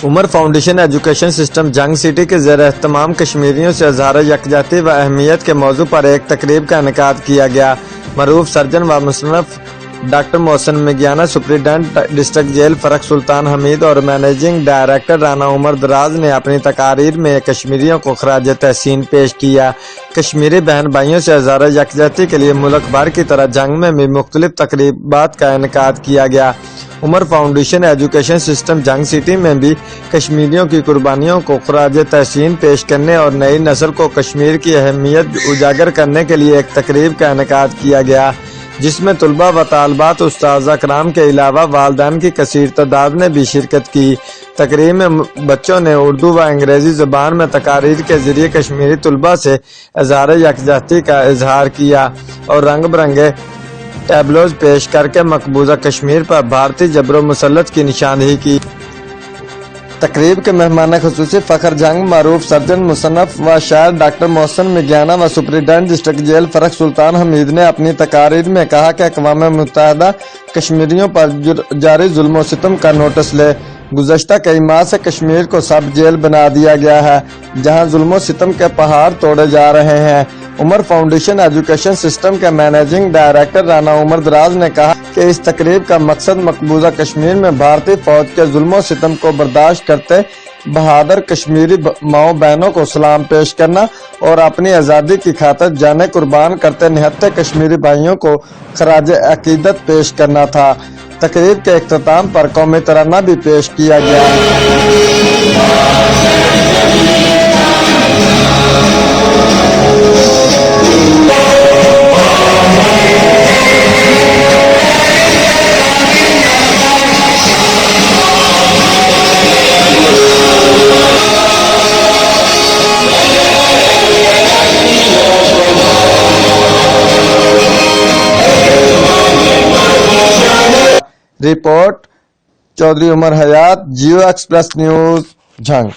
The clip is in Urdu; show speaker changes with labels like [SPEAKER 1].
[SPEAKER 1] عمر فاؤنڈیشن ایجوکیشن سسٹم جنگ سٹی کے زیر اہتمام کشمیریوں سے اظہار یکجہتی و اہمیت کے موضوع پر ایک تقریب کا انعقاد کیا گیا۔ معروف سرجن و مصنف ڈاکٹر محسن میگیانہ، سپرنٹنڈنٹ ڈسٹرکٹ جیل فرق سلطان حمید اور مینیجنگ ڈائریکٹر رانا عمر دراز نے اپنی تقاریر میں کشمیریوں کو خراج تحسین پیش کیا۔ کشمیری بہن بھائیوں سے اظہار یکجہتی کے لیے ملک بھر کی طرح جنگ میں بھی مختلف تقریبات کا انعقاد کیا گیا۔ عمر فاؤنڈیشن ایجوکیشن سسٹم جنگ سٹی میں بھی کشمیریوں کی قربانیوں کو خراج تحسین پیش کرنے اور نئی نسل کو کشمیر کی اہمیت اجاگر کرنے کے لیے ایک تقریب کا انعقاد کیا گیا، جس میں طلباء و طالبات، اساتذہ کرام کے علاوہ والدین کی کثیر تعداد نے بھی شرکت کی۔ تقریب میں بچوں نے اردو و انگریزی زبان میں تقاریر کے ذریعے کشمیری طلباء سے اظہار یکجہتی کا اظہار کیا اور رنگ برنگے ٹیبلوز پیش کر کے مقبوضہ کشمیر پر بھارتی جبر و مسلط کی نشاندہی کی۔ تقریب کے مہمان خصوصی فخر جنگ، معروف سرجن، مصنف و شاعر ڈاکٹر محسن میگیانہ و سپرنٹنڈنٹ ڈسٹرکٹ جیل فرق سلطان حمید نے اپنی تقاریر میں کہا کہ اقوام متحدہ کشمیریوں پر جاری ظلم و ستم کا نوٹس لے۔ گزشتہ کئی ماہ سے کشمیر کو سب جیل بنا دیا گیا ہے، جہاں ظلم و ستم کے پہاڑ توڑے جا رہے ہیں۔ عمر فاؤنڈیشن ایجوکیشن سسٹم کے مینیجنگ ڈائریکٹر رانا عمر دراز نے کہا کہ اس تقریب کا مقصد مقبوضہ کشمیر میں بھارتی فوج کے ظلم و ستم کو برداشت کرتے بہادر کشمیری ماؤں بہنوں کو سلام پیش کرنا اور اپنی آزادی کی خاطر جانیں قربان کرتے نہتے کشمیری بھائیوں کو خراج عقیدت پیش کرنا تھا۔ تقریب کے اختتام پر قومی ترانہ بھی پیش کیا گیا۔ رپورٹ چودھری عمر حیات، جیو ایکسپریس نیوز، جھنگ۔